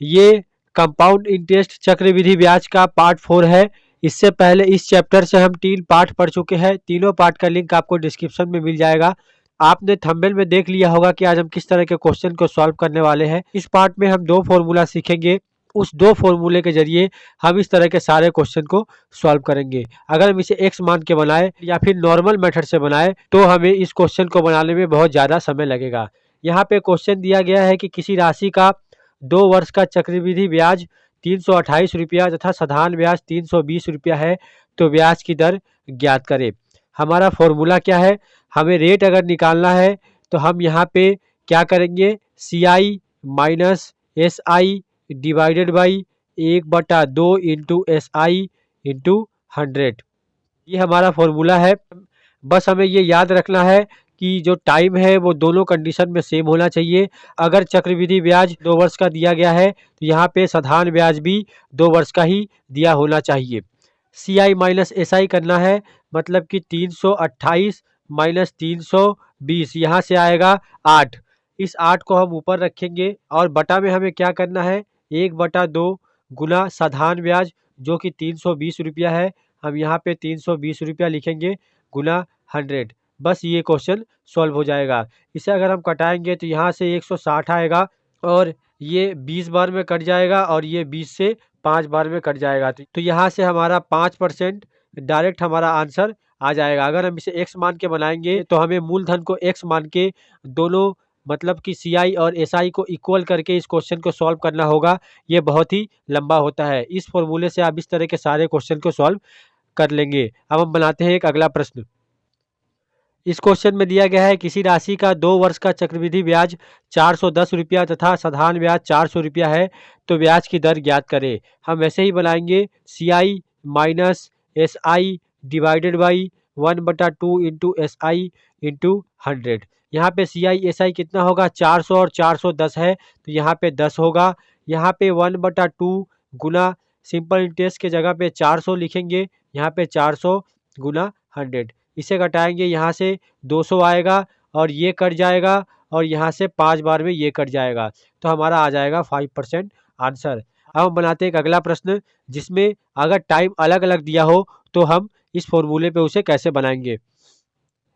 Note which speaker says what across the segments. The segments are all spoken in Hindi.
Speaker 1: ये कंपाउंड इंटरेस्ट चक्रवृद्धि ब्याज का पार्ट 4 है। इससे पहले इस चैप्टर से हम 3 पार्ट पढ़ चुके हैं। तीनों पार्ट का लिंक आपको डिस्क्रिप्शन में मिल जाएगा। आपने थंबनेल में देख लिया होगा कि आज हम किस तरह के क्वेश्चन को सॉल्व करने वाले हैं। इस पार्ट में हम 2 फॉर्मूला सीखेंगे। उस 2 फॉर्मूले के जरिए हम इस तरह के सारे क्वेश्चन को सॉल्व करेंगे। अगर हम इसे x मान के बनाए या फिर नॉर्मल मेथड से बनाए तो हमें इस क्वेश्चन को बनाने में बहुत ज़्यादा समय लगेगा। यहाँ पे क्वेश्चन दिया गया है कि किसी राशि का 2 वर्ष का चक्रवृद्धि ब्याज 328 रुपया तथा साधारण ब्याज 320 रुपया है, तो ब्याज की दर ज्ञात करें। हमारा फॉर्मूला क्या है? हमें रेट अगर निकालना है तो हम यहाँ पे क्या करेंगे, CI minus SI divided by 1/2 into SI into 100, ये हमारा फॉर्मूला है। बस हमें ये याद रखना है कि जो टाइम है वो दोनों कंडीशन में सेम होना चाहिए। अगर चक्रवृद्धि ब्याज 2 वर्ष का दिया गया है तो यहाँ पे साधारण ब्याज भी 2 वर्ष का ही दिया होना चाहिए। CI माइनस SI करना है, मतलब कि 328 माइनस 320, यहाँ से आएगा 8। इस 8 को हम ऊपर रखेंगे और बटा में हमें क्या करना है, 1/2 गुना साधारण ब्याज जो कि 320 रुपया है, हम यहाँ पे 320 रुपया लिखेंगे गुना 100। बस ये क्वेश्चन सॉल्व हो जाएगा। इसे अगर हम कटाएंगे तो यहाँ से 160 आएगा और ये 20 बार में कट जाएगा और ये 20 से 5 बार में कट जाएगा। तो यहाँ से हमारा 5% डायरेक्ट हमारा आंसर आ जाएगा। अगर हम इसे x मान के बनाएंगे तो हमें मूलधन को x मान के दोनों मतलब कि CI और SI को इक्वल करके इस क्वेश्चन को सॉल्व करना होगा। ये बहुत ही लंबा होता है। इस फॉर्मूले से आप इस तरह के सारे क्वेश्चन को सॉल्व कर लेंगे। अब हम बनाते हैं एक अगला प्रश्न। इस क्वेश्चन में दिया गया है किसी राशि का 2 वर्ष का चक्रवृद्धि ब्याज 410 रुपया तथा साधारण ब्याज 400 रुपया है, तो ब्याज की दर ज्ञात करें। हम वैसे ही बनाएंगे, CI minus SI divided by 1/2 into SI into 100। यहाँ पे CI SI कितना होगा, 400 और 410 है तो यहाँ पे 10 होगा। यहाँ पे 1/2 गुना सिंपल इंटरेस्ट के जगह पे 400 लिखेंगे, यहाँ पे 400 गुना 100। इसे घटाएंगे, यहाँ से 200 आएगा और ये कट जाएगा और यहाँ से 5 बार में ये कट जाएगा, तो हमारा आ जाएगा 5% आंसर। अब हम बनाते हैं एक अगला प्रश्न जिसमें अगर टाइम अलग अलग दिया हो तो हम इस फॉर्मूले पे उसे कैसे बनाएंगे।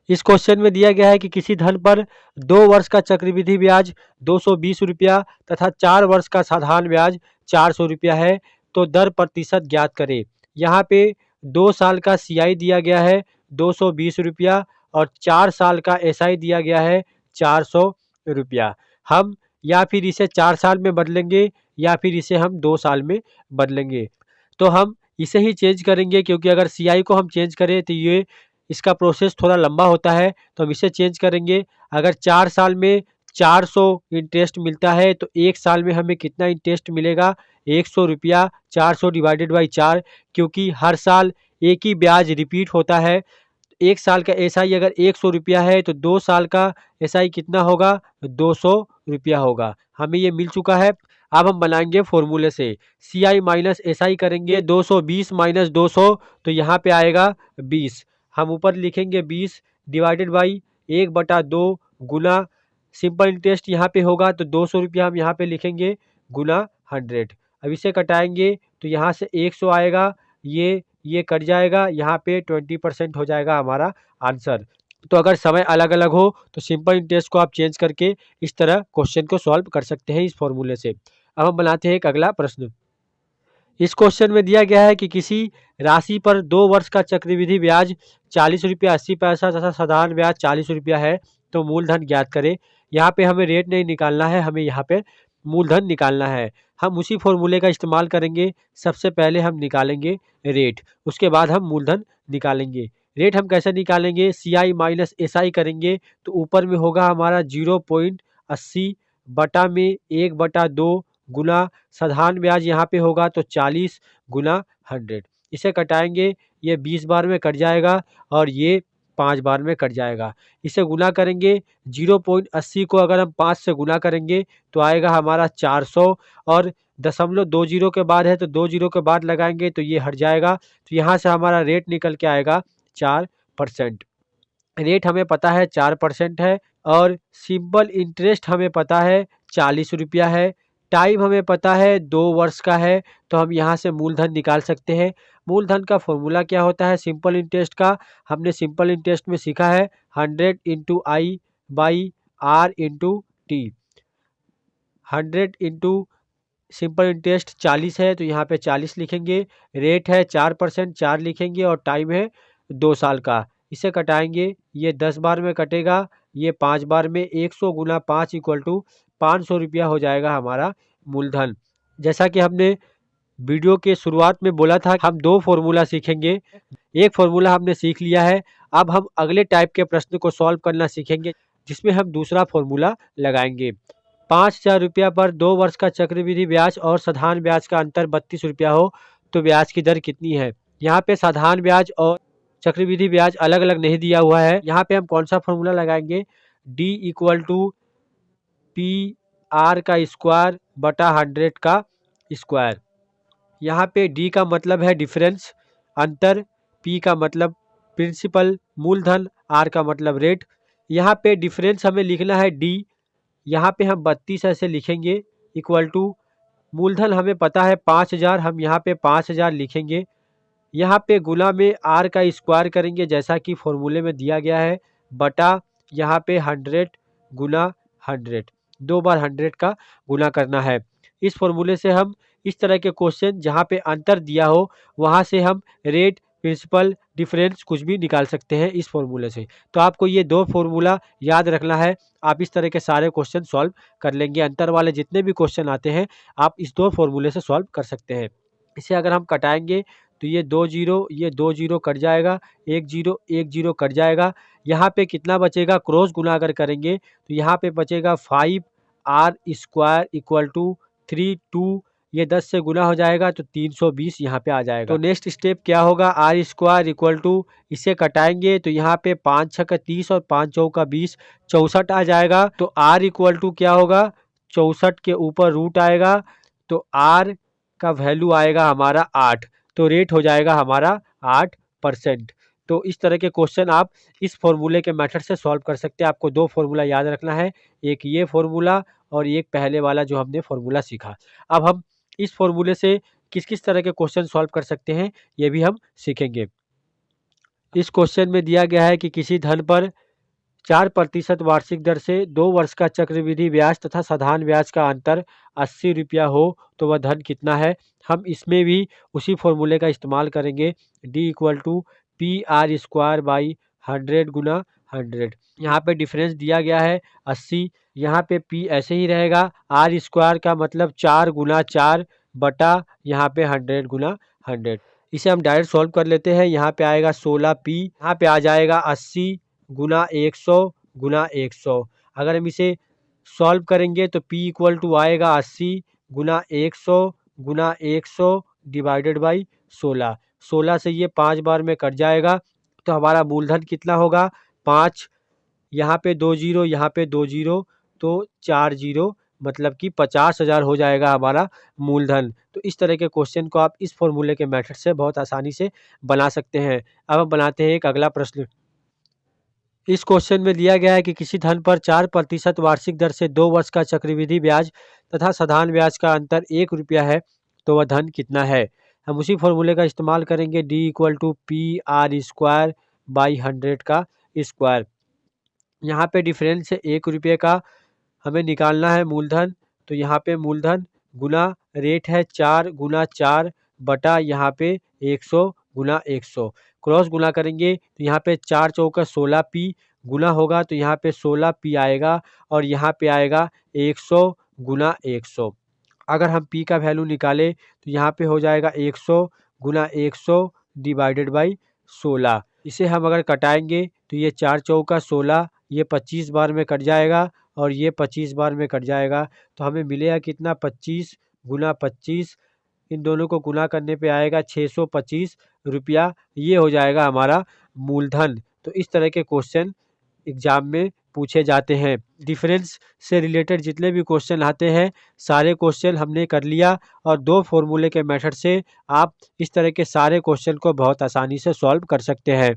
Speaker 1: इस क्वेश्चन में दिया गया है कि किसी धन पर 2 वर्ष का चक्रवृद्धि ब्याज 220 रुपया तथा 4 वर्ष का साधारण ब्याज 400 रुपया है, तो दर प्रतिशत ज्ञात करें। यहाँ पे 2 साल का CI दिया गया है 220 रुपया और 4 साल का SI दिया गया है 400 रुपया। हम या फिर इसे 4 साल में बदलेंगे या फिर इसे हम 2 साल में बदलेंगे। तो हम इसे ही चेंज करेंगे, क्योंकि अगर CI को हम चेंज करें तो ये इसका प्रोसेस थोड़ा लंबा होता है, तो हम इसे चेंज करेंगे। अगर 4 साल में 400 इंटरेस्ट मिलता है तो 1 साल में हमें कितना इंटरेस्ट मिलेगा, 100 रुपया। 400 डिवाइडेड बाई 4, क्योंकि हर साल एक ही ब्याज रिपीट होता है। 1 साल का SI अगर 100 रुपया है तो 2 साल का SI कितना होगा, 200 रुपया होगा। हमें ये मिल चुका है। अब हम बनाएंगे फॉर्मूले से, CI माइनस SI करेंगे, 220 माइनस 200 तो यहाँ पे आएगा 20। हम ऊपर लिखेंगे 20 divided by 1/2 Guna simple interest यहाँ पे होगा तो 200 रुपया हम यहाँ पे लिखेंगे गुना 100। अब इसे कटाएंगे तो यहाँ से 100 आएगा, ये कट जाएगा, यहाँ पे 20% हो जाएगा हमारा आंसर। तो अगर समय अलग अलग हो तो सिंपल इंटरेस्ट को आप चेंज करके इस तरह क्वेश्चन को सॉल्व कर सकते हैं इस फॉर्मूले से। अब हम बनाते हैं एक अगला प्रश्न। इस क्वेश्चन में दिया गया है कि किसी राशि पर 2 वर्ष का चक्रवृद्धि ब्याज 40 रुपया 80 पैसा तथा साधारण ब्याज 40 रुपया है, तो मूलधन ज्ञात करें। यहाँ पे हमें रेट नहीं निकालना है, हमें यहाँ पे मूलधन निकालना है। हम उसी फॉर्मूले का इस्तेमाल करेंगे। सबसे पहले हम निकालेंगे रेट, उसके बाद हम मूलधन निकालेंगे। रेट हम कैसे निकालेंगे, CI माइनस SI करेंगे तो ऊपर में होगा हमारा 0.80 बटा में 1/2 गुना साधारण ब्याज यहाँ पे होगा तो 40 गुना 100। इसे कटाएंगे, ये 20 बार में कट जाएगा और ये 5 बार में कट जाएगा। इसे गुना करेंगे, 0.80 को अगर हम 5 से गुना करेंगे तो आएगा हमारा 400 और 0.20 के बाद है तो 2 जीरो के बाद लगाएंगे तो ये हट जाएगा। तो यहाँ से हमारा रेट निकल के आएगा 4%। रेट हमें पता है 4% है और सिंपल इंटरेस्ट हमें पता है 40 रुपया है। टाइम हमें पता है 2 वर्ष का है, तो हम यहाँ से मूलधन निकाल सकते हैं। मूलधन का फॉर्मूला क्या होता है सिंपल इंटरेस्ट का? हमने सिंपल इंटरेस्ट में सीखा है 100 into I by R into T. 100 into simple interest 40 है, तो यहाँ पे 40 लिखेंगे। रेट है 4%, 4 लिखेंगे और टाइम है 2 साल का। इसे कटाएंगे, ये 10 बार में कटेगा, ये 5 बार में। 100 गुना 5 इक्वल टू 500 रुपया हो जाएगा हमारा मूलधन। जैसा कि हमने वीडियो के शुरुआत में बोला था, हम 2 फॉर्मूला सीखेंगे। एक फॉर्मूला हमने सीख लिया है, अब हम अगले टाइप के प्रश्न को सॉल्व करना सीखेंगे, जिसमें हम दूसरा फॉर्मूला लगाएंगे। 5,000 रुपया पर 2 वर्ष का चक्रवृद्धि ब्याज और साधारण ब्याज का अंतर 32 रुपया हो तो ब्याज की दर कितनी है? यहाँ पे साधारण ब्याज और चक्रवृद्धि ब्याज अलग अलग नहीं दिया हुआ है। यहाँ पे हम कौन सा फॉर्मूला लगाएंगे? D equal to P R का स्क्वायर बटा 100 का स्क्वायर। यहाँ पे डी का मतलब है डिफरेंस, अंतर, पी का मतलब प्रिंसिपल मूलधन, आर का मतलब रेट। यहाँ पे डिफरेंस हमें लिखना है डी, यहाँ पे हम 32 ऐसे लिखेंगे, इक्वल टू मूलधन हमें पता है 5,000, हम यहाँ पे 5,000 लिखेंगे। यहाँ पे गुना में आर का स्क्वायर करेंगे जैसा कि फॉर्मूले में दिया गया है, बटा यहाँ पे 100 गुना 100, 2 बार 100 का गुना करना है। इस फॉर्मूले से हम इस तरह के क्वेश्चन जहाँ पे अंतर दिया हो वहाँ से हम रेट, प्रिंसिपल, डिफरेंस कुछ भी निकाल सकते हैं इस फॉर्मूले से। तो आपको ये 2 फॉर्मूला याद रखना है, आप इस तरह के सारे क्वेश्चन सॉल्व कर लेंगे। अंतर वाले जितने भी क्वेश्चन आते हैं आप इस 2 फॉर्मूले से सॉल्व कर सकते हैं। इसे अगर हम कटाएंगे तो ये 2 जीरो, ये 2 जीरो कट जाएगा, 1 जीरो, 1 जीरो कट जाएगा। यहाँ पे कितना बचेगा? क्रॉस गुना अगर करेंगे तो यहाँ पे बचेगा 5 आर स्क्वायर इक्वल टू 3 2, ये 10 से गुना हो जाएगा तो 320 यहाँ पे आ जाएगा। तो नेक्स्ट स्टेप क्या होगा? आर स्क्वायर इक्वल टू, इसे कटाएंगे तो यहाँ पे 5 छः का 30 और 5 चौ का 20, 64 आ जाएगा। तो आर इक्वल टू क्या होगा? 64 के ऊपर रूट आएगा, तो आर का वैल्यू आएगा हमारा 8, तो रेट हो जाएगा हमारा 8%। तो इस तरह के क्वेश्चन आप इस फॉर्मूले के मेथड से सॉल्व कर सकते हैं। आपको 2 फॉर्मूला याद रखना है, एक ये फॉर्मूला और एक पहले वाला जो हमने फॉर्मूला सीखा। अब हम इस फॉर्मूले से किस किस तरह के क्वेश्चन सॉल्व कर सकते हैं ये भी हम सीखेंगे। इस क्वेश्चन में दिया गया है कि किसी धन पर 4% वार्षिक दर से 2 वर्ष का चक्रवृद्धि ब्याज तथा साधारण ब्याज का अंतर 80 रुपया हो तो वह धन कितना है? हम इसमें भी उसी फॉर्मूले का इस्तेमाल करेंगे, D equal to P R square by 100 गुना 100। यहाँ पे डिफरेंस दिया गया है 80, यहाँ पे पी ऐसे ही रहेगा, आर स्क्वायर का मतलब 4 गुना 4 बटा यहाँ पे 100 गुना 100। इसे हम डायरेक्ट सॉल्व कर लेते हैं। यहाँ पे आएगा 16 पी, यहाँ पे आ जाएगा 80 गुना 100 गुना 100। अगर हम इसे सॉल्व करेंगे तो p इक्वल टू आएगा 80 गुना 100 गुना 100 डिवाइडेड बाई 16। 16 से ये 5 बार में कट जाएगा, तो हमारा मूलधन कितना होगा? 5, यहाँ पे 2 जीरो, यहाँ पे 2 जीरो, तो 4 जीरो, मतलब कि 50,000 हो जाएगा हमारा मूलधन। तो इस तरह के क्वेश्चन को आप इस फॉर्मूले के मेथड से बहुत आसानी से बना सकते हैं। अब हम बनाते हैं एक अगला प्रश्न। इस क्वेश्चन में दिया गया है कि किसी धन पर 4% वार्षिक दर से 2 वर्ष का चक्रवृद्धि ब्याज तथा साधारण ब्याज का अंतर 1 रुपया है तो वह धन कितना है? हम उसी फॉर्मूले का इस्तेमाल करेंगे, D equal to P R square by 100 का स्क्वायर। यहाँ पे डिफरेंस है 1 रुपये का, हमें निकालना है मूलधन, तो यहाँ पे मूलधन गुना रेट है 4 गुना 4 बटा यहाँ पे 100 गुना 100। क्रॉस गुना करेंगे तो यहाँ पे 4 चौका 16 पी गुना होगा तो यहाँ पे 16 पी आएगा और यहाँ पे आएगा 100 गुना 100। अगर हम पी का वैल्यू निकालें तो यहाँ पे हो जाएगा 100 गुना 100 डिवाइडेड बाई 16। इसे हम अगर कटाएंगे तो ये 4 चौका 16, ये 25 बार में कट जाएगा और ये 25 बार में कट जाएगा, तो हमें मिलेगा कितना? 25 गुना 25, इन दोनों को गुना करने पे आएगा 625 रुपया, ये हो जाएगा हमारा मूलधन। तो इस तरह के क्वेश्चन एग्जाम में पूछे जाते हैं। डिफरेंस से रिलेटेड जितने भी क्वेश्चन आते हैं सारे क्वेश्चन हमने कर लिया और 2 फॉर्मूले के मेथड से आप इस तरह के सारे क्वेश्चन को बहुत आसानी से सॉल्व कर सकते हैं।